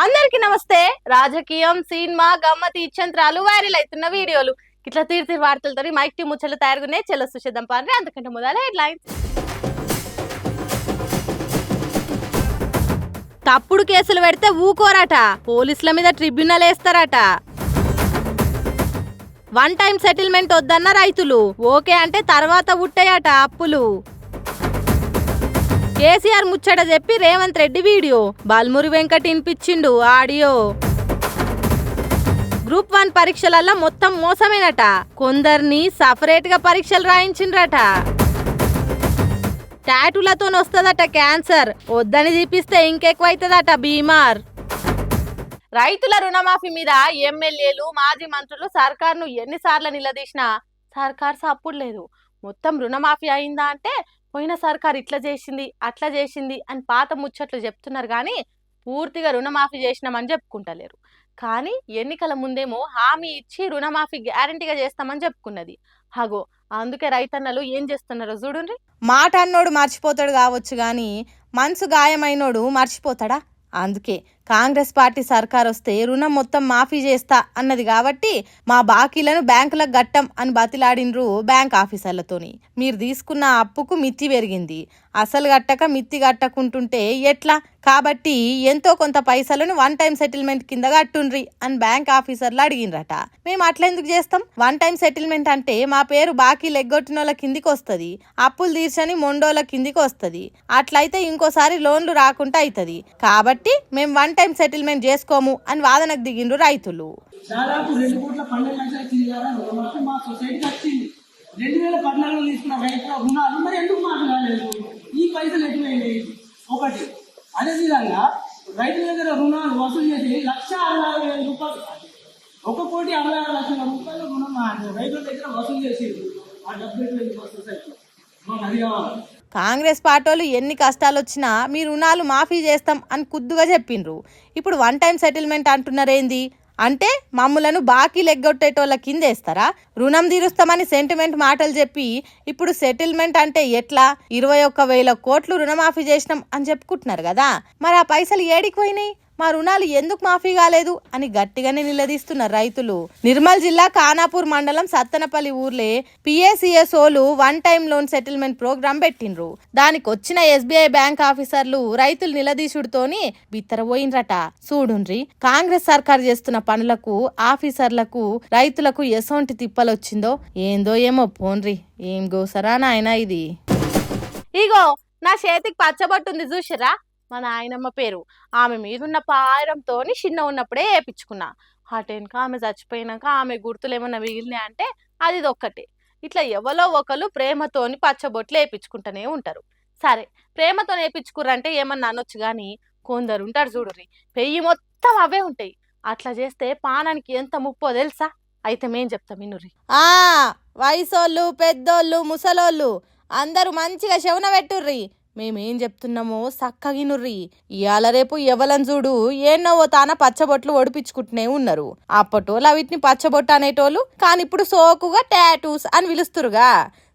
అందరికి నమస్తే. రాజకీయం, సినిమా, గమ్మతి ఇచ్చంత్రాలు, వైరల్ అవుతున్న వీడియోలు ఇట్లా తీరు వార్తలతో మైక్ టీ ముచ్చలు తయారుగానే చెల్ల సుషేద్దాం పాండ్రి. అందుకంటే మొదల హెడ్లైన్స్. తప్పుడు కేసులు పెడితే ఊకోరట, పోలీసుల మీద ట్రిబ్యునల్ వేస్తారట. వన్ టైం సెటిల్మెంట్ వద్దన్న రైతులు ఓకే అంటే తర్వాత ఉట్టాయట అప్పులు. కేసీఆర్ ముచ్చట చెప్పి రేవంత్ రెడ్డి వీడియో, బల్మురి వెంకట్ ఇన్పిచ్చిండు ఆడియో. గ్రూప్ 1 పరీక్షలల్లో మొత్తం మోసమేనట, కొందరిని సపరేట్ గా పరీక్షలు రాయించిండ్రట. టాటూలతో వస్తుందట క్యాన్సర్, వద్దని చూపిస్తే ఇంకెక్కువ అవుతుందట బీమార్. రైతుల రుణమాఫీ మీద ఎమ్మెల్యేలు, మాజీ మంత్రులు సర్కార్ను ఎన్నిసార్లు నిలదీసినా సర్కార్ సప్పుడు లేదు. మొత్తం రుణమాఫీ అయిందా అంటే పోయిన సర్కార్ ఇట్లా చేసింది అట్లా చేసింది అని పాత ముచ్చట్లు చెప్తున్నారు, కానీ పూర్తిగా రుణమాఫీ చేసినామని చెప్పుకుంటలేరు. కానీ ఎన్నికల ముందేమో హామీ ఇచ్చి రుణమాఫీ గ్యారంటీగా చేస్తామని చెప్పుకున్నది. హగో అందుకే రైతన్నలు ఏం చేస్తున్నారో చూడండి. మాట అన్నోడు మర్చిపోతాడు కావచ్చు, కానీ మనసు గాయమైనోడు మర్చిపోతాడా? అందుకే కాంగ్రెస్ పార్టీ సర్కార్ వస్తే రుణం మొత్తం మాఫీ చేస్తా అన్నది కాబట్టి మా బాకీలను బ్యాంకులకు గట్టం అని బతిలాడినరు బ్యాంక్ ఆఫీసర్లతోని. మీరు తీసుకున్న అప్పుకు మిత్తి పెరిగింది, అసలు గట్టక మిత్తి గట్టకుంటుంటే ఎట్లా? కాబట్టి ఎంతో కొంత పైసలను వన్ టైం సెటిల్మెంట్ కింద కట్టుండ్రి అని బ్యాంక్ ఆఫీసర్లు అడిగినరట. మేము అట్లెందుకు చేస్తాం? వన్ టైం సెటిల్మెంట్ అంటే మా పేరు బాకీలు ఎగ్గొట్టినోళ్ళ కిందికి వస్తుంది, అప్పులు తీర్చని మొండోళ్ళ కిందికి వస్తుంది. అట్లయితే ఇంకోసారి లోన్లు రాకుండా అవుతుంది. కాబట్టి మేము వన్ టైం సెటిల్మెంట్ చేసుకోము అని వాదనకు దిగిండ్రు రైతులు. దాదాపు 2,12,00,000 మా సొసైటీకి వచ్చింది. 2014లో తీసుకున్న రైతుల రుణాలు మరి ఎందుకు మాకు రాలేదు? ఈ పైసలు ఎటువైంది? ఒకటి. అదేవిధంగా రైతుల దగ్గర రుణాలు వసూలు చేసి 1,66,000 రూపాయలు, 1,66,00,000 రూపాయలు రుణం రైతుల దగ్గర వసూలు చేసి ఆ డబ్బు సొసైటీ మాకు అది కావాలి. కాంగ్రెస్ పార్టీలు ఎన్ని కష్టాలు వచ్చినా మీ రుణాలు మాఫీ చేస్తాం అని కుద్దుగా చెప్పిండ్రు. ఇప్పుడు వన్ టైం సెటిల్మెంట్ అంటున్నారేంది? అంటే మమ్ములను బాకీలు ఎగ్గొట్టేటోళ్ళ కిందేస్తారా? రుణం తీరుస్తామని సెంటిమెంట్ మాటలు చెప్పి ఇప్పుడు సెటిల్మెంట్ అంటే ఎట్లా? 21,000 కోట్లు రుణమాఫీ చేసినాం అని చెప్పుకుంటున్నారు కదా, మరి ఆ పైసలు ఏడికి పోయినాయి? మా రుణాలు ఎందుకు మాఫీ కాలేదు అని గట్టిగానే నిలదీస్తున్నారు రైతులు. నిర్మల్ జిల్లా ఖానాపూర్ మండలం సత్తనపల్లి ఊర్లే పిఏసిఎస్ఓలు one time loan settlement program పెట్టిండ్రు. దానికి వచ్చిన ఎస్బీఐ బ్యాంక్ ఆఫీసర్లు రైతులు నిలదీసుడుతోని బిత్తరపోయినరట. చూడుండ్రి, కాంగ్రెస్ సర్కార్ చేస్తున్న పనులకు ఆఫీసర్లకు రైతులకు ఎసొంటి తిప్పలొచ్చిందో ఏందో ఏమో. పోన్రి, ఏం గోసరా నాయనా ఇది. ఇగో నా చేతికి పచ్చబొట్టుంది చూసిరా, మా నాయనమ్మ పేరు. ఆమె మీదున్న పాయరంతో చిన్న ఉన్నప్పుడే వేయించుకున్నా. అటెనక ఆమె చచ్చిపోయినాక ఆమె గుర్తులు ఏమన్నా మిగిలినాయి అంటే అది ఒక్కటే. ఇట్లా ఎవరో ఒకరు ప్రేమతోని పచ్చబొట్లు వేయించుకుంటూనే ఉంటారు. సరే, ప్రేమతో వేయించుకుర్రంటే ఏమన్నా అనొచ్చు, కానీ కొందరు ఉంటారు చూడుర్రి, పెయ్యి మొత్తం అవే ఉంటాయి. అట్లా చేస్తే పానానికి ఎంత ముప్పో తెలుసా? అయితే మేం చెప్తాం వినుర్రి. వయసోళ్ళు, పెద్దోళ్ళు, ముసలోళ్ళు అందరూ మంచిగా శవన పెట్టుర్రి. మేమేం చెప్తున్నామో సక్కగినుర్రి. ఇవాళ రేపు ఎవలని చూడు ఏన్నవో తాన పచ్చబొట్లు ఒడిపించుకుంటూనే ఉన్నారు. అప్పటోళ్ళు వీటిని పచ్చబొట్టు అనేటోళ్ళు, కానీ ఇప్పుడు సోకుగా టాటూస్ అని పిలుస్తురుగా.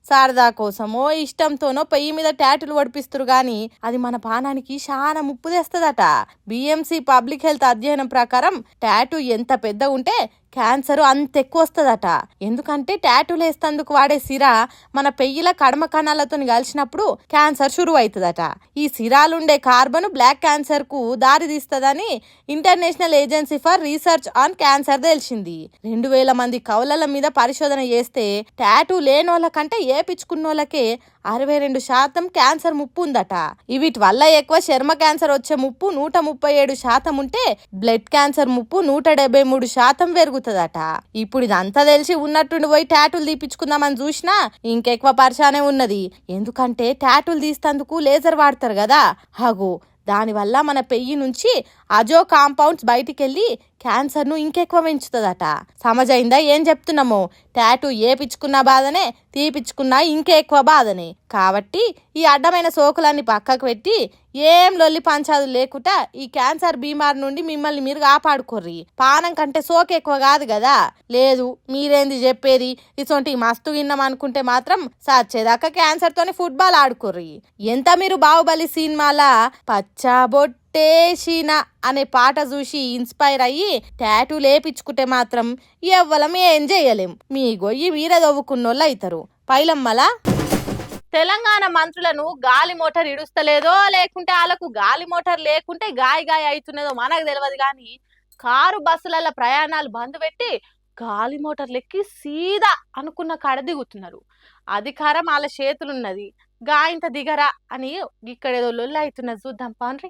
సరదా కోసమో ఇష్టంతోనో పెయ్యి మీద టాటూలు ఒడిపిస్తురు, గాని అది మన పానానికి చాలా ముప్పు తెస్తుందట. బిఎంసి పబ్లిక్ హెల్త్ అధ్యయనం ప్రకారం టాటూ ఎంత పెద్ద ఉంటే క్యాన్సర్ అంత ఎక్కువ వస్తుందట. ఎందుకంటే టాటూలు వేస్తందుకు వాడే సిరా మన పెయ్యిల కడమ కణాలతో కలిసినప్పుడు క్యాన్సర్ షురువు అవుతుందట. ఈ సిరాలుండే కార్బన్ బ్లాక్ క్యాన్సర్ కు దారి తీస్తుందని international agency for research on cancer తెలిసింది. 2,000 మంది కౌలల మీద పరిశోధన చేస్తే టాటూ లేనోళ్ళ కంటే ఏపిచ్చుకున్నోళ్ళకే 62% క్యాన్సర్ ముప్పు ఉందట. వీటి వల్ల ఎక్కువ చర్మ క్యాన్సర్ వచ్చే ముప్పు 137% ఉంటే బ్లడ్ క్యాన్సర్ ముప్పు 173% పెరుగుతుందట. ఇప్పుడు ఇదంతా తెలిసి ఉన్నట్టుండి పోయి టాటూలు తీపించుకుందామని చూసినా ఇంకెక్కువ పరిశానే ఉన్నది. ఎందుకంటే టాటూలు తీస్తందుకు లేజర్ వాడతారు కదా. హగో దానివల్ల మన పెయ్యి నుంచి అజో కాంపౌండ్స్ బయటికెళ్ళి క్యాన్సర్ను ఇంకెక్కువ పెంచుతుందట. సమజైందా ఏం చెప్తున్నామో? టాటూ ఏపిచ్చుకున్న బాధనే, తీపిచ్చుకున్నా ఇంకే ఎక్కువ బాధనే. కాబట్టి ఈ అడ్డమైన సోకులన్నీ పక్కకు పెట్టి ఏం లొల్లి పంచాదులు లేకుండా ఈ క్యాన్సర్ బీమారి నుండి మిమ్మల్ని మీరు కాపాడుకోర్రి. పానం కంటే సోకు ఎక్కువ కాదు కదా. లేదు మీరేంది చెప్పేది, ఇసొంటి మస్తు విన్నాం అనుకుంటే మాత్రం సచ్చేదాకా క్యాన్సర్ తోని ఫుట్బాల్ ఆడుకోర్రి. ఎంత మీరు బాహుబలి సినిమాల పచ్చాబొట్టేసిన అనే పాట చూసి ఇన్స్పైర్ అయ్యి టాటూ లేపించుకుంటే మాత్రం ఎవ్వలం ఏం చేయలేం. మీ గొయ్యి మీరే దవ్వుకున్నోళ్ళు అవుతారు. పైలమ్మలా తెలంగాణ మంత్రులను గాలి మోటార్ ఇడుస్తలేదో లేకుంటే వాళ్ళకు గాలి మోటార్ లేకుంటే గాయ అవుతున్నదో మనకు తెలియదు కానీ కారు బస్సులలో ప్రయాణాలు బంద్ పెట్టి గాలి మోటార్లు ఎక్కి సీదా అనుకున్న కాడ దిగుతున్నారు. అధికారం వాళ్ళ చేతులున్నది, గాయంత దిగరా అని ఇక్కడ ఏదో లొల్లి అవుతున్నది. చూద్దాం పాండ్రి.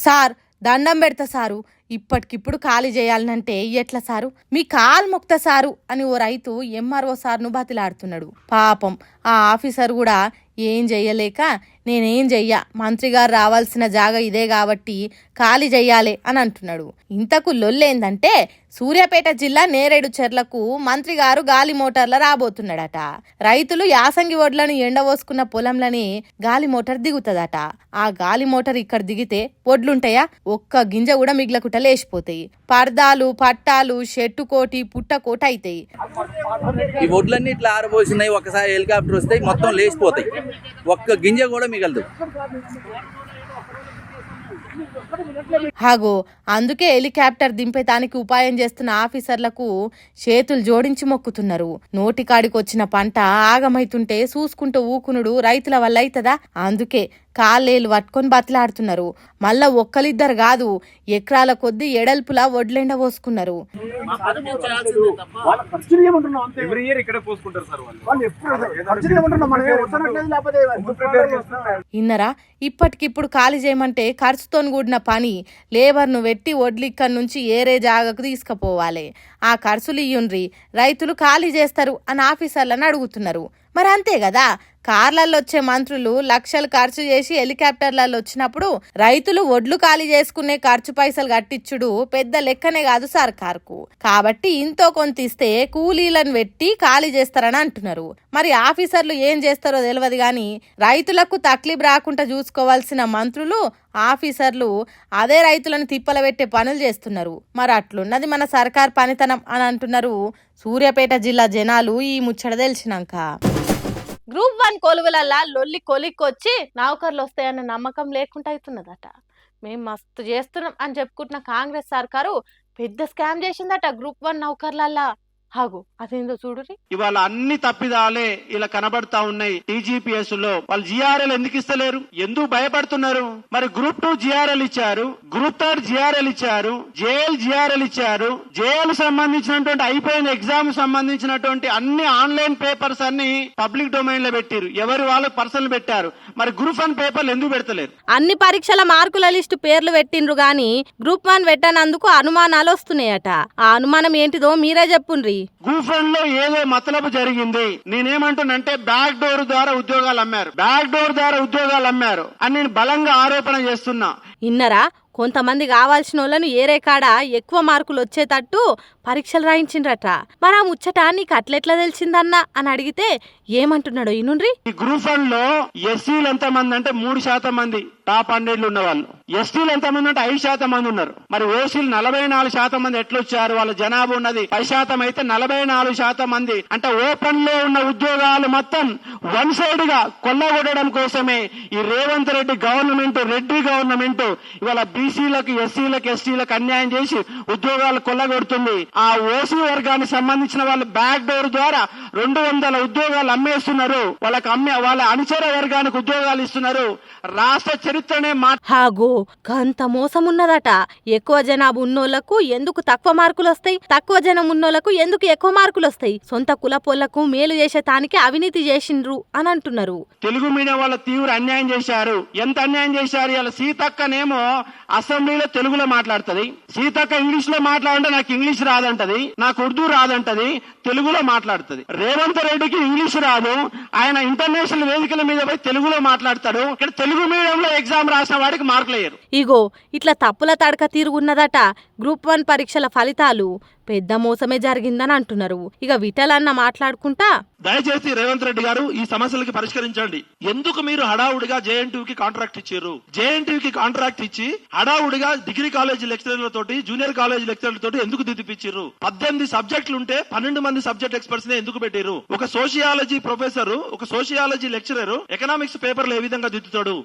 సార్ దండం పెడతా సారు, ఇప్పటికిప్పుడు ఖాళీ చేయాలనంటే ఎట్లా సారు? మీ కాలు మొక్త సారు అని ఓ రైతు ఎంఆర్ఓ సార్ను బతిలాడుతున్నాడు. పాపం ఆ ఆఫీసర్ కూడా ఏం చెయ్యలేక నేనేం చెయ్య, మంత్రి గారు రావాల్సిన జాగా ఇదే కాబట్టి ఖాళీ చెయ్యాలి అని అంటున్నాడు. ఇంతకు లొల్లేందంటే సూర్యాపేట జిల్లా నేరేడు చెర్లకు మంత్రి గారు గాలి మోటార్ల రాబోతున్నాడట. రైతులు యాసంగి వడ్లను ఎండవోసుకున్న పొలంలని గాలి మోటార్ దిగుతుందట. ఆ గాలి మోటార్ ఇక్కడ దిగితే వడ్లుంటాయా? ఒక్క గింజ కూడా మిగిలకుట లేచిపోతాయి. పర్దాలు, పట్టాలు, షెట్టు కోటి, పుట్ట కోట అవుతాయి. ఈ వడ్లన్నీ ఇట్లా ఆరబోసినాయి, ఒకసారి హెలికాప్టర్ వస్తాయి, మొత్తం లేచిపోతాయి, ఒక్క గింజ కూడా మిగలదు. హాగో అందుకే హెలికాప్టర్ దింపేదానికి ఉపాయం చేస్తున్న ఆఫీసర్లకు చేతులు జోడించి మొక్కుతున్నారు. నోటికాడికి వచ్చిన పంట ఆగమైతుంటే చూసుకుంటూ ఊకునుడు రైతుల వల్ల అవుతుందా? అందుకే కాళ్ళేలు పట్టుకొని బతిలాడుతున్నారు. మళ్ళా ఒక్కలిద్దరు కాదు, ఎకరాల కొద్దీ ఎడల్పులా వడ్లెండ పోసుకున్నారు. ఇన్నరా ఇప్పటికిప్పుడు ఖాళీ చేయమంటే ఖర్చుతో కూడిన పని. లేబర్ను పెట్టి వడ్లు ఇక్కడి నుంచి ఏరే జాగకు తీసుకుపోవాలి. ఆ ఖర్చులు ఇయ్యుండ్రి, రైతులు ఖాళీ చేస్తారు అని ఆఫీసర్లను అడుగుతున్నారు. మరి అంతే కదా, కార్లలో వచ్చే మంత్రులు లక్షలు ఖర్చు చేసి హెలికాప్టర్లలో వచ్చినప్పుడు రైతులు ఒడ్లు ఖాళీ చేసుకునే ఖర్చు పైసలు కట్టించుడు పెద్ద లెక్కనే కాదు సర్కార్కు. కాబట్టి ఇంతో కొంత ఇస్తే కూలీలను పెట్టి ఖాళీ చేస్తారని అంటున్నారు. మరి ఆఫీసర్లు ఏం చేస్తారో తెలియదు కానీ రైతులకు తక్లీఫ్ రాకుండా చూసుకోవాల్సిన మంత్రులు, ఆఫీసర్లు అదే రైతులను తిప్పల పెట్టే పనులు చేస్తున్నారు. మరి అట్లున్నది మన సర్కార్ పనితనం అని అంటున్నారు సూర్యాపేట జిల్లా జనాలు ఈ ముచ్చట తెలిసినాక. గ్రూప్ 1 కొలువులల్లా లొల్లి కొలిక్కొచ్చి నౌకర్లు వస్తాయన్న నమ్మకం లేకుండా అవుతున్నదట. మేము మస్తు చేస్తున్నాం అని చెప్పుకుంటున్న కాంగ్రెస్ సర్కారు పెద్ద స్కామ్ చేసిందట గ్రూప్ 1 నౌకర్లల్లా. హాగు అదేందో చూడురి. ఇవాళ అన్ని తప్పిదాలే ఇలా కనబడతా ఉన్నాయి. టీజీపీఎస్ లో వాళ్ళు జిఆర్ఎల్ ఎందుకు ఇస్తలేరు? ఎందుకు భయపడుతున్నారు? మరి గ్రూప్ 2 జిఆర్ఎల్ ఇచ్చారు, గ్రూప్ 3 జిఆర్ఎల్ ఇచ్చారు, జేఎల్ జిఆర్ఎల్ ఇచ్చారు. జేఎల్ సంబంధించినటువంటి అయిపోయిన ఎగ్జామ్ సంబంధించినటువంటి అన్ని ఆన్లైన్ పేపర్స్ అన్ని పబ్లిక్ డొమైన్ లో పెట్టారు, ఎవరు వాళ్ళకి పర్సనల్ పెట్టారు. మరి గ్రూప్ 1 పేపర్లు ఎందుకు పెడతలేరు? అన్ని పరీక్షల మార్కుల లిస్టు పేర్లు పెట్టిండ్రు గాని గ్రూప్ 1 పెట్టనందుకు అనుమానాలు వస్తున్నాయట. ఆ అనుమానం ఏంటిదో మీరే చెప్పుండ్రి. గ్రూప్ 1 లో ఏదో మతలబు జరిగింది. నేనేమంటున్నంటే బ్యాక్ డోర్ ద్వారా ఉద్యోగాలు అమ్మారు అని నేను బలంగా ఆరోపణ చేస్తున్నా. ఇన్నరా కొంతమంది కావాల్సిన వాళ్ళను ఏరే కాడ ఎక్కువ మార్కులు వచ్చేటట్టు పరీక్షలు రాయించిండ్రట. మరి ఆ ముచ్చట నీకు అట్లెట్లా తెలిసిందన్నా అని అడిగితే ఏమంటున్నాడు ఈనుండ్రి. ఈ గ్రూప్ 1 లో ఎస్సీలు ఎంతమంది అంటే 3% మంది టాప్ 100 ఉన్న వాళ్ళు, ఎస్టీలు ఎంతమంది అంటే 5% మంది ఉన్నారు. మరి ఓసీలు 44% మంది ఎట్లొచ్చారు? వాళ్ళ జనాభా ఉన్నది 10% అయితే 44% మంది అంటే ఓపెన్ లో ఉన్న ఉద్యోగాలు మొత్తం వన్ సైడ్ గా కొల్లగొట్టడం కోసమే ఈ రేవంత్ రెడ్డి గవర్నమెంట్, రెడ్డి గవర్నమెంట్ ఇవాళ బీసీలకు, ఎస్సీలకు, ఎస్టీలకు అన్యాయం చేసి ఉద్యోగాలు కొల్లగొడుతుంది. ఆ ఓసీ వర్గానికి సంబంధించిన వాళ్ళు బ్యాక్ డోర్ ద్వారా 200 ఉద్యోగాలు అమ్మేస్తున్నారు. వాళ్ళ అనుచర వర్గానికి ఉద్యోగాలు ఇస్తున్నారు. రాష్ట్ర చరిత్రనే హాగో కంత మోసం ఉన్నదట. ఎక్కువ జనాభా ఉన్నోళ్లకు ఎందుకు తక్కువ మార్కులు వస్తాయి, తక్కువ జనం ఉన్నోళ్లకు ఎందుకు ఎక్కువ మార్కులు వస్తాయి? సొంత కులపోళ్లకు మేలు చేసేటానికి అవినీతి చేసిండ్రు అని అంటున్నారు. తెలుగు మీడియం వాళ్ళ తీవ్ర అన్యాయం చేశారు. ఎంత అన్యాయం చేశారు? ఇలా సీతక్కనేమో అసెంబ్లీలో తెలుగులో మాట్లాడుతుంది. సీతక్క ఇంగ్లీష్ లో మాట్లాడంటే నాకు ఇంగ్లీష్ రాదంటది, నాకు ఉర్దూ రాదంటది, తెలుగులో మాట్లాడుతుంది. రేవంత్ రెడ్డికి ఇంగ్లీష్ రాదు, ఆయన ఇంటర్నేషనల్ వేదికల మీద పోయి తెలుగులో మాట్లాడతాడు. ఇక్కడ తెలుగు మీడియంలో ఎగ్జామ్ రాసిన వాడికి మార్కులు వేయరు. ఇగో ఇట్లా తప్పుల తడక తీరుగున్నదట. గ్రూప్ 1 పరీక్షల ఫలితాలు పెద్ద మోసమే జరిగిందని అంటున్నారు. ఇక విఠలన్న మాట్లాడుకుంటా, దయచేసి రేవంత్ రెడ్డి గారు ఈ సమస్యలకి పరిష్కరించండి. ఎందుకు మీరు హడావుడిగా జేఎన్టీయూకి కాంట్రాక్ట్ ఇచ్చారు? జేఎన్టీయూకి కాంట్రాక్ట్ ఇచ్చి హడావుడిగా డిగ్రీ కాలేజీ లెక్చరర్లతోటి, జూనియర్ కాలేజీ లెక్చరర్లతోటి ఎందుకు దిద్దిపించారు? 18 సబ్జెక్టులు ఉంటే 12 మంది సబ్జెక్ట్ ఎక్స్పర్ట్స్ నే ఎందుకు పెట్టారు? ఒక సోషియాలజీ ప్రొఫెసర్, ఒక సోషియాలజీ లెక్చరర్ ఎకనామిక్స్ పేపర్లు ఏ విధంగా దిద్దుతాడు?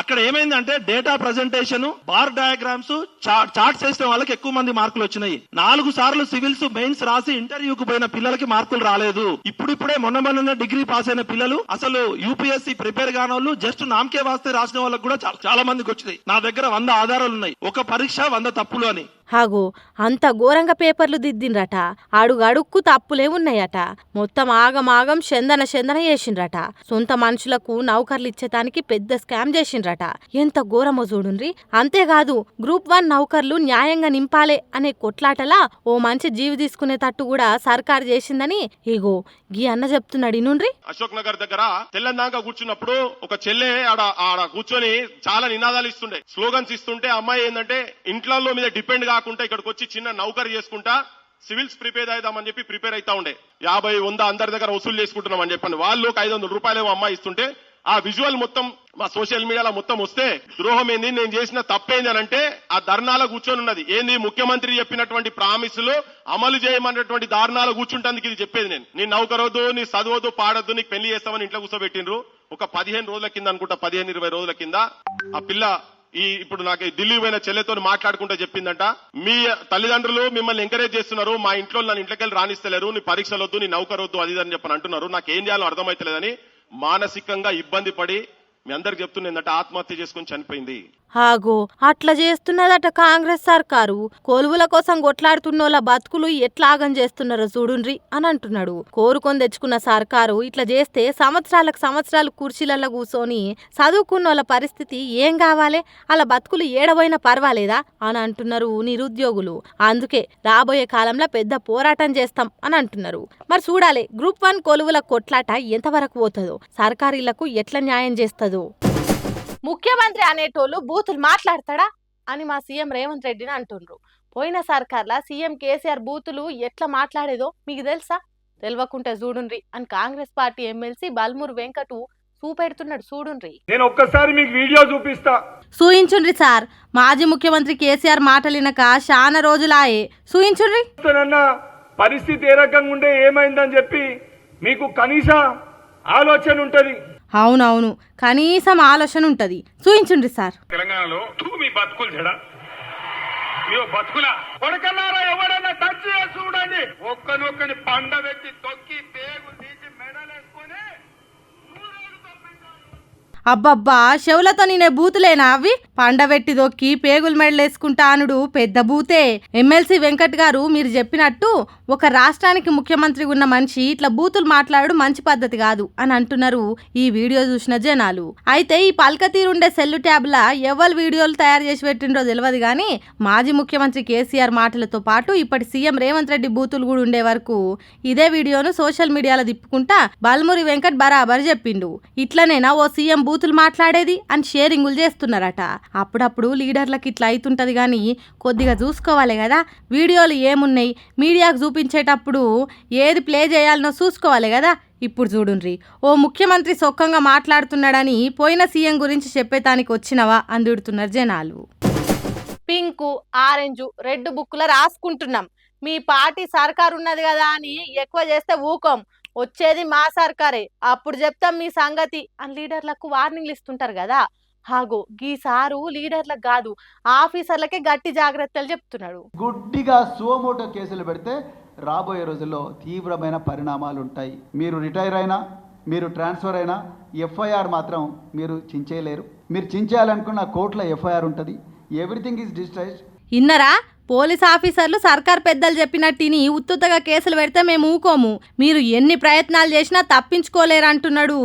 అక్కడ ఏమైందంటే data presentation, bar diagrams, charts వేసిన వాళ్ళకి ఎక్కువ మంది మార్కులు వచ్చినాయి. 4 సార్లు సివిల్స్ మెయిన్స్ రాసి ఇంటర్వ్యూకి పోయిన పిల్లలకి మార్కులు రాలేదు. ఇప్పుడిప్పుడే మొన్న డిగ్రీ పాస్ అయిన పిల్లలు, అసలు యూపీఎస్సీ ప్రిపేర్ కానోళ్ళు, జస్ట్ నామకే వాస్తే రాసిన వాళ్ళకి కూడా చాలా మందికి వచ్చినాయి. నా దగ్గర 100 ఆధారాలు ఉన్నాయి. ఒక పరీక్ష 100 తప్పులు అని. హాగో అంత ఘోరంగా పేపర్లు దిద్దిండ్రట. అడుగడుక్కు తప్పులే ఉన్నాయట. మొత్తం ఆగమాగం చందన చేసిండ్రట. సొంత మనుషులకు నౌకర్లు ఇచ్చేటానికి పెద్ద స్కామ్ చేసిండ్రట. ఎంత ఘోరమో చూడుండ్రి. అంతేకాదు గ్రూప్ 1 నౌకర్లు న్యాయంగా నింపాలే అనే కొట్లాటలా ఓ మంచి జీవి తీసుకునేటట్టు కూడా సర్కారు చేసిందని ఇగో గీ అన్న చెప్తున్నాడు. ఇనుండ్రి. అశోక్ నగర్ దగ్గర తెల్లందాక కూర్చున్నప్పుడు ఒక చెల్లె ఆడ కూర్చొని చాలా నినాదాలు ఇస్తుండే, స్లోగన్స్ ఇస్తుంటే, అమ్మాయి ఏంటంటే ఇంట్లో మీద డిపెండ్ కాకుండా ఇక్కడికి వచ్చి చిన్న నౌకరు చేసుకుంటా సివిల్స్ ప్రిపేర్ అవుదామని చెప్పి ప్రిపేర్ అవుతా ఉండే. 50-100 అందరి దగ్గర వసూలు చేసుకుంటున్నాం అని చెప్పండి. వాళ్ళు 500 రూపాయలు అమ్మాయి ఇస్తుంటే ఆ విజువల్ మొత్తం మా సోషల్ మీడియాలో మొత్తం వస్తే, ద్రోహం ఏంది, నేను చేసిన తప్పేంది అని అంటే ఆ ధర్నాలో కూర్చొని ఉన్నది. ఏంది, ముఖ్యమంత్రి చెప్పినటువంటి ప్రామిసులు అమలు చేయమన్నటువంటి ధారణాలు కూర్చుంటానికి ఇది చెప్పేది. నేను నౌకరొద్దు, నీ చదవద్దు, పాడొద్దు, నీకు పెళ్లి చేస్తామని ఇంట్లో కూర్చోబెట్టిండ్రు. ఒక 15 రోజుల కింద అనుకుంటా, 15-20 రోజుల కింద ఆ పిల్ల ఇప్పుడు నాకు ఢిల్లీ పోయిన చెల్లెతో మాట్లాడుకుంటే చెప్పిందంట, మీ తల్లిదండ్రులు మిమ్మల్ని ఎంకరేజ్ చేస్తున్నారు, మా ఇంట్లో నన్ను ఇంట్లోకెళ్ళి రాణిస్తలేరు, నీ పరీక్షలొద్దు, నీ నౌకరొద్దు, అది అని చెప్పని అంటున్నారు. నాకు ఏం చేయాలో అర్థమైతలేదని మానసికంగా ఇబ్బంది పడి మీ అందరికి చెప్తున్నదంటే ఆత్మహత్య చేసుకుని చనిపోయింది. ఆగో అట్లా చేస్తున్నదట కాంగ్రెస్ సర్కారు. కొలువుల కోసం కొట్లాడుతున్నోళ్ళ బతుకులు ఎట్లా ఆగం చేస్తున్నారో చూడుండ్రి అని అంటున్నాడు. కోరుకొని తెచ్చుకున్న సర్కారు ఇట్లా చేస్తే సంవత్సరాలు కుర్చీలలో కూర్చొని చదువుకున్నోళ్ళ పరిస్థితి ఏం కావాలి? అలా బతుకులు ఏడవైనా పర్వాలేదా అని అంటున్నారు నిరుద్యోగులు. అందుకే రాబోయే కాలంలో పెద్ద పోరాటం చేస్తాం అని అంటున్నారు. మరి చూడాలి గ్రూప్ 1 కొలువుల కొట్లాట ఎంతవరకు పోతుందో, సర్కారీలకు ఎట్లా న్యాయం చేస్తుందో. ముఖ్యమంత్రి అనేటోళ్ళు బూతులు మాట్లాడతాడా అని మా సీఎం రేవంత్ రెడ్డిని అంటుండ్రు. పోయిన సర్కార్లా సీఎం కేసీఆర్ బూతులు ఎట్లా మాట్లాడేదో మీకు తెలుసా? తెలియకుంటే చూడుండ్రి అని కాంగ్రెస్ పార్టీ ఎమ్మెల్సీ బల్మూరు వెంకటు చూపెడుతున్నాడు. చూడుండ్రి. నేను ఒక్కసారి మీకు వీడియో చూపిస్తా. చూయించుండ్రి సార్. మాజీ ముఖ్యమంత్రి కేసీఆర్ మాటలినక చాలా రోజులాయే. చూయించుండ్రి. పరిస్థితి ఏ రకంగా ఉండే, ఏమైందని చెప్పి మీకు కనీస ఆలోచన ఉంటది. అవునవును, కనీసం ఆలోచన ఉంటది. చూయించుండ్రి సార్. తెలంగాణలో మీ బతుకులు జడ బతుకుల కొడకల్లారా ఎవడన్నా టచ్ చేసి చూడండి, ఒక్కనొక్కని పండ పెట్టి తొక్కి పేగు తీసి మెడలేసుకొని అబ్బబ్బా చెవులతో నేనే బూతులేనా అవి? పండబెట్టి దొక్కి పేగులు మెడలేసుకుంటానుడు పెద్ద బూతే. ఎమ్మెల్సీ వెంకట్ గారు మీరు చెప్పినట్టు ఒక రాష్ట్రానికి ముఖ్యమంత్రి ఉన్న మనిషి ఇట్లా బూతులు మాట్లాడు మంచి పద్ధతి కాదు అని అంటున్నారు ఈ వీడియో చూసిన జనాలు. అయితే ఈ పల్క తీరుండే సెల్లు ట్యాబ్లా ఎవరు వీడియోలు తయారు చేసి పెట్టిండ్రో తెలియదు కానీ మాజీ ముఖ్యమంత్రి కేసీఆర్ మాటలతో పాటు ఇప్పటి సీఎం రేవంత్ రెడ్డి బూతులు కూడా ఉండే వరకు ఇదే వీడియోను సోషల్ మీడియాలో తిప్పుకుంటా బల్మూరి వెంకట్ బరాబర్ చెప్పిండు. ఇట్లనేనా ఓ సీఎం బూతులు మాట్లాడేది అని షేరింగులు చేస్తున్నారట. అప్పుడప్పుడు లీడర్లకు ఇట్లా అవుతుంటది కానీ కొద్దిగా చూసుకోవాలి కదా. వీడియోలు ఏమున్నాయి మీడియాకు చూపించేటప్పుడు ఏది ప్లే చేయాలనో చూసుకోవాలి కదా. ఇప్పుడు చూడుండ్రి, ఓ ముఖ్యమంత్రి సొక్కంగా మాట్లాడుతున్నాడని పోయిన సీఎం గురించి చెప్పేటానికి వచ్చినవా అని తిడుతున్నారు జనాలు. పింకు, ఆరెంజు, రెడ్ బుక్లో రాసుకుంటున్నాం. మీ పార్టీ సర్కారు ఉన్నది కదా అని ఎక్కువ చేస్తే ఊకోం, వచ్చేది మా సర్కారే, అప్పుడు చెప్తాం మీ సంగతి అని లీడర్లకు వార్నింగ్లు ఇస్తుంటారు కదా. హాగో గీసారు లీడర్లకు కాదు ఆఫీసర్లకే గట్టి జాగ్రత్తలు చెప్తున్నాడు. గుడ్డిగా సుమోటో కేసులు పెడితే రాబోయే రోజుల్లో తీవ్రమైన పరిణామాలు ఉంటాయి. మీరు రిటైర్ అయినా, మీరు ట్రాన్స్ఫర్ అయినా ఎఫ్ఐఆర్ మాత్రం మీరు చించేయలేరు. మీరు చించేయాలనుకున్న కోర్టులో ఎఫ్ఐఆర్ ఉంటుంది. Everything is digitized. ఇన్నరా పోలీస్ ఆఫీసర్లు సర్కార్ పెద్దలు చెప్పినట్టిని ఉత్తుతగా కేసులు పెడితే మేము ఊకోము, మీరు ఎన్ని ప్రయత్నాలు చేసినా తప్పించుకోలేరంటున్నాడు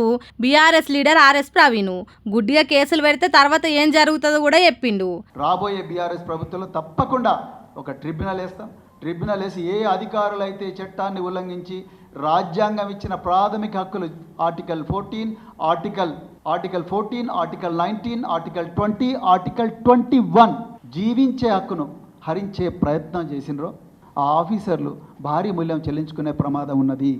బీఆర్ఎస్ లీడర్ ఆర్ఎస్ ప్రవీణ్. గుడ్డిగా కేసులు పెడితే తర్వాత ఏం జరుగుతుందో కూడా చెప్పిండు. రాబోయే బీఆర్ఎస్ ప్రభుత్వంలో తప్పకుండా ఒక ట్రిబ్యునల్ వేస్తాం. ట్రిబ్యునల్ వేసి ఏ అధికారులు అయితే చట్టాన్ని ఉల్లంఘించి రాజ్యాంగం ఇచ్చిన ప్రాథమిక హక్కులు article 14, article 14, article 19, article 20, article 21 జీవించే హక్కును హరించే ప్రయత్నం చేసినరో ఆ ఆఫీసర్లు భారీ మూల్యం చెల్లించుకునే ప్రమాదం ఉన్నది.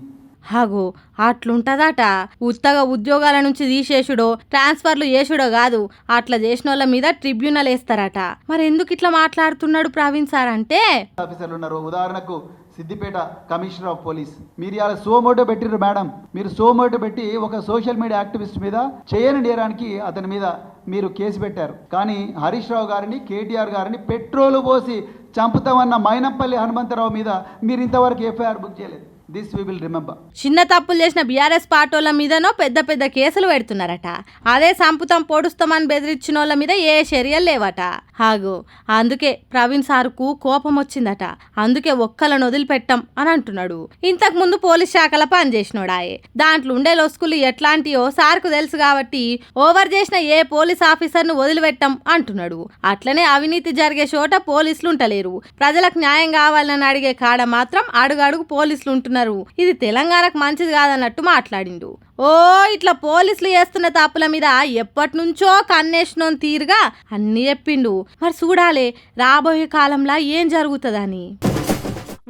హాగో అట్లుంటదట. ఉత్తగా ఉద్యోగాల నుంచి తీసేసుడో ట్రాన్స్ఫర్లు చేసుడో కాదు, అట్లా చేసిన వాళ్ళ మీద ట్రిబ్యునల్ వేస్తారట. మరి ఎందుకు ఇట్లా మాట్లాడుతున్నాడు ప్రవీణ్ సార్ అంటే, ఆఫీసర్లు ఉన్నారు. ఉదాహరణకు సిద్దిపేట కమిషనర్ ఆఫ్ పోలీస్, మీరు ఇలా సోమోటో పెట్టిర్రు మేడం. మీరు సోమోటో పెట్టి ఒక సోషల్ మీడియా యాక్టివిస్ట్ మీద చేయని నేరానికి అతని మీద మీరు కేసు పెట్టారు. కానీ హరీష్ రావు గారిని, కేటీఆర్ గారిని పెట్రోల్ పోసి చంపుతామన్న మైనంపల్లి హనుమంతరావు మీద మీరు ఇంతవరకు ఎఫ్ఐఆర్ బుక్ చేయలేదు. This we will remember. చిన్న తప్పులు చేసిన బీఆర్ఎస్ పార్టీల మీదనో పెద్ద పెద్ద కేసులు పెడుతున్నారట. అదే సంపుతం పొడుస్తామని బెదిరించిన వాళ్ళ మీద ఏ చర్యలు లేవట. హాగో అందుకే ప్రవీణ్ సార్కు కోపం వచ్చిందట. అందుకే ఒక్కలను వదిలిపెట్టం అని అంటున్నాడు. ఇంతకు ముందు పోలీస్ శాఖలో పనిచేసినోడాయే. దాంట్లో ఉండే లొసుకులు ఎట్లాంటియో సార్కు తెలుసు కాబట్టి ఓవర్ చేసిన ఏ పోలీస్ ఆఫీసర్ను వదిలిపెట్టం అంటున్నాడు. అట్లనే అవినీతి జరిగే చోట పోలీసులు ఉంటలేరు. ప్రజలకు న్యాయం కావాలని అడిగే కాడ మాత్రం అడుగడుగు పోలీసులు ఉంటున్నారు. ఇది తెలంగాణకు మంచిది కాదన్నట్టు మాట్లాడిండు. ఓ ఇట్లా పోలీసులు చేస్తున్న తప్పుల మీద ఎప్పటి నుంచో కన్నేసినోని తీరుగా అన్ని చెప్పిండు. మరి చూడాలే రాబోయే కాలంలో ఏం జరుగుతుందని.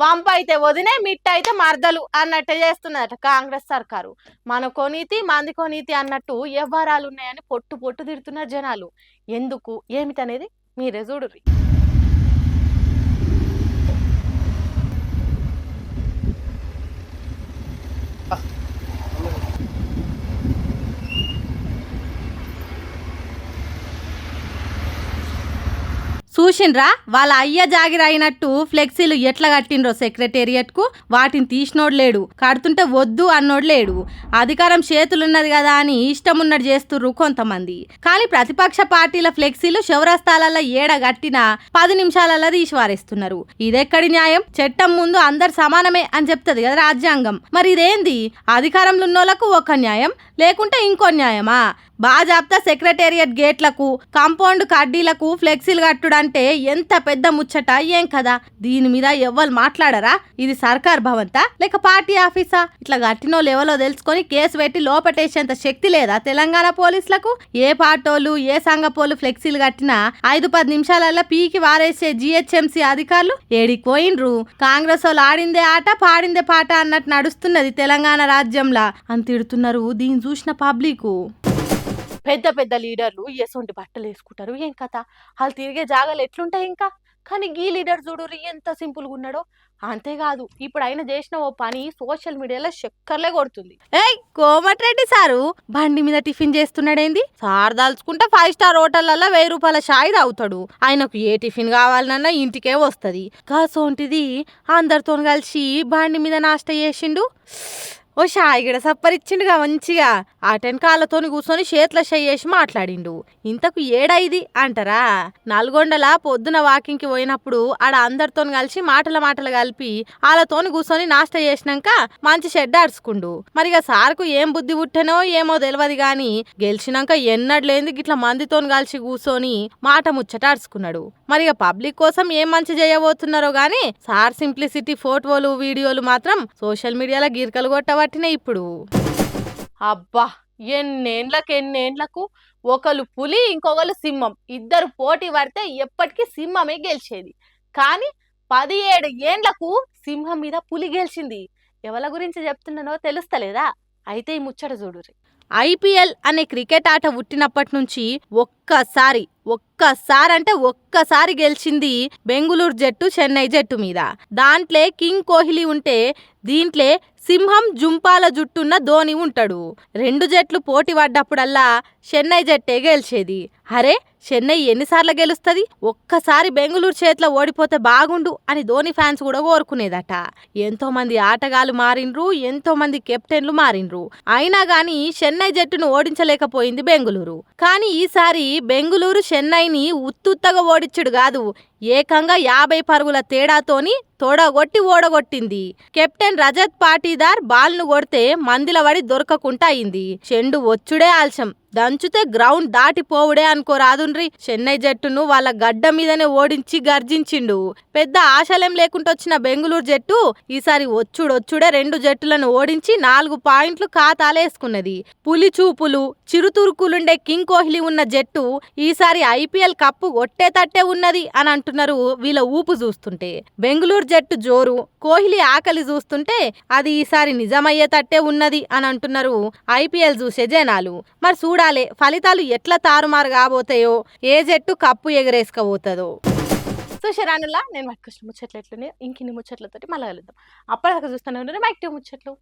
వంప అయితే వదినే, మిట్ట అయితే మర్దలు అన్నట్టే చేస్తున్నదట కాంగ్రెస్ సర్కారు. మన కొనీతి మంది కొనీతి అన్నట్టు వ్యవహారాలు ఉన్నాయని పొట్టు పొట్టు తిడుతున్నారు జనాలు. ఎందుకు ఏమిటనేది మీరే చూడుర్రి. చూసిండ్రా వాళ్ళ అయ్య జాగిర అయినట్టు ఫ్లెక్సీలు ఎట్లా కట్టిండ్రో సెక్రటేరియట్కు. వాటిని తీసినోడు లేడు, కడుతుంటే వద్దు అన్నోడు లేడు. అధికారం చేతులున్నది కదా అని ఇష్టం ఉన్నట్టు చేస్తుర్రు కొంతమంది. కానీ ప్రతిపక్ష పార్టీల ఫ్లెక్సీలు శౌరస్థాలలో ఏడ కట్టినా 10 నిమిషాలలో తీసివారేస్తున్నారు. ఇదెక్కడి న్యాయం? చట్టం ముందు అందరు సమానమే అని చెప్తుంది కదా రాజ్యాంగం. మరి ఇదేంది? అధికారంలో ఉన్నోళ్లకు ఒక న్యాయం, లేకుంటే ఇంకో న్యాయమా? బాజాప్తా సెక్రటేరియట్ గేట్లకు, కాంపౌండ్ కడ్డీలకు ఫ్లెక్సీలు కట్టుడంటే ఎంత పెద్ద ముచ్చట ఏం కదా. దీని మీద ఎవ్వరు మాట్లాడరా? ఇది సర్కార్ భవంతా లేక పార్టీ ఆఫీసా? ఇట్లా కట్టినో లెవెలో తెలుసుకొని కేసు పెట్టి లోపటేసేంత శక్తి లేదా తెలంగాణ పోలీసులకు? ఏ పార్టోలు ఏ సంఘపోలు ఫ్లెక్సీలు కట్టినా 5-10 నిమిషాలలో పీకి వారేసే జిహెచ్ఎంసీ అధికారులు ఏడికి పోయిండ్రు? కాంగ్రెస్ వాళ్ళు ఆడిందే ఆట పాడిందే పాట అన్నట్టు నడుస్తున్నది తెలంగాణ రాజ్యంలా అని తిడుతున్నారు. దీన్ని చూసిన పబ్లిక్. పెద్ద పెద్ద లీడర్లు ఎసొంటి బట్టలు వేసుకుంటారు ఏం కథ, వాళ్ళు తిరిగే జాగాలు ఎట్లుంటాయి ఇంకా. కానీ ఈ లీడర్ చూడు ఎంత సింపుల్గా ఉన్నాడో. అంతేకాదు ఇప్పుడు ఆయన చేసిన ఓ పని సోషల్ మీడియాలో చక్కర్లే కొడుతుంది. ఏయ్ కోమటిరెడ్డి సారు బండి మీద టిఫిన్ చేస్తున్నాడేంది? సార్ దాల్చుకుంటే 5 స్టార్ హోటళ్లలో 1000 రూపాయల షాయి తాగుతాడు. ఆయనకు ఏ టిఫిన్ కావాలన్నా ఇంటికే వస్తుంది. కాసోంటిది అందరితో కలిసి బండి మీద నాష్ట చేసిండు. ఓ షాయి గిడ సప్పరిచ్చిండుగా మంచిగా. ఆటెనకాళ్ళతో కూర్చొని చేతుల చేసి మాట్లాడిండు. ఇంతకు ఏడైది అంటారా? నల్గొండల పొద్దున వాకింగ్కి పోయినప్పుడు ఆడ అందరితో కలిసి మాటలు కలిపి వాళ్ళతో కూర్చొని నాష్ట చేసినాక మంచి షెడ్ ఆడుచుకుండు. మరిగా సార్కు ఏం బుద్ధి పుట్టనో ఏమో తెలియదు గాని గెలిచినాక ఎన్నడలేంది గిట్ల మందితో కలిసి కూర్చొని మాట ముచ్చట ఆడుచుకున్నాడు. మరిగా పబ్లిక్ కోసం ఏం మంచి చేయబోతున్నారో గాని సార్ సింప్లిసిటీ ఫోటోలు వీడియోలు మాత్రం సోషల్ మీడియాలో గిరికలు కొట్టబట్టినాయి ఇప్పుడు. అబ్బా ఎన్నేండ్లకు ఒకరు పులి ఇంకొకరు సింహం, ఇద్దరు పోటీ పడితే ఎప్పటికీ సింహమే గెలిచేది. కానీ 17 ఏండ్లకు సింహం మీద పులి గెలిచింది. ఎవరి గురించి చెప్తున్నానో తెలుస్తలేదా? అయితే ఈ ముచ్చట చూడుర్రి. ఐపీఎల్ అనే క్రికెట్ ఆట పుట్టినప్పటి నుంచి ఒక్కసారి అంటే ఒక్కసారి గెలిచింది బెంగుళూరు జట్టు చెన్నై జట్టు మీద. దాంట్లో కింగ్ కోహ్లీ ఉంటే దీంట్లో సింహం జుంపాల జుట్టున్న ధోని ఉంటాడు. 2 జట్లు పోటీ పడ్డప్పుడల్లా చెన్నై జట్టే గెలిచేది. అరే చెన్నై ఎన్నిసార్లు గెలుస్తుంది, ఒక్కసారి బెంగళూరు చేతిలో ఓడిపోతే బాగుండు అని ధోని ఫ్యాన్స్ కూడా కోరుకునేదట. ఎంతో మంది ఆటగాళ్ళు మారిండ్రు, ఎంతో మంది కెప్టెన్లు మారిండ్రు, అయినా గానీ చెన్నై జట్టును ఓడించలేకపోయింది బెంగళూరు. కానీ ఈసారి బెంగళూరు చెన్నైని ఉత్తుత్తగా ఓడించుడు కాదు, ఏకంగా 50 పరుగుల తేడాతోని తోడగొట్టి ఓడగొట్టింది. కెప్టెన్ రజత్ పాటీదార్ బాల్ను కొడితే మందిలవడి దొరకకుండా అయింది. చెండు వచ్చుడే ఆల్చం, దంచుతే గ్రౌండ్ దాటిపోవుడే అనుకోరాదుండ్రి. చెన్నై జట్టును వాళ్ళ గడ్డ మీదనే ఓడించి గర్జించిండు. పెద్ద ఆశలేం లేకుంటొచ్చిన బెంగళూరు జట్టు ఈసారి వచ్చుడే 2 జట్టులను ఓడించి 4 పాయింట్లు ఖాతాలేసుకున్నది. పులి చూపులు చిరుతురుకులుండే కింగ్ కోహ్లీ ఉన్న జట్టు ఈసారి IPL కప్పు కొట్టేటట్టే ఉన్నది అని అంటున్నారు వీళ్ళ ఊపు చూస్తుంటే. బెంగళూరు జట్టు జోరు, కోహ్లీ ఆకలి చూస్తుంటే అది ఈసారి నిజమయ్యేటట్టే ఉన్నది అని అంటున్నారు IPL చూసే జనాలు. మరి చూడాలి ఫలితాలు ఎట్లా తారుమారు కాబోతాయో, ఏ జట్టు కప్పు ఎగరేసుకపోతుందో. చూసారానులా నేను పట్టుకొచ్చిన ముచ్చట్లు ఎట్లున్నాయి, ఇంకిన్ని ముచ్చట్లతోటి మళ్ళీ కలుద్దాం. అప్పటిదాకా చూస్తూనే ఉండండి మైక్ టీ ముచ్చట్లు.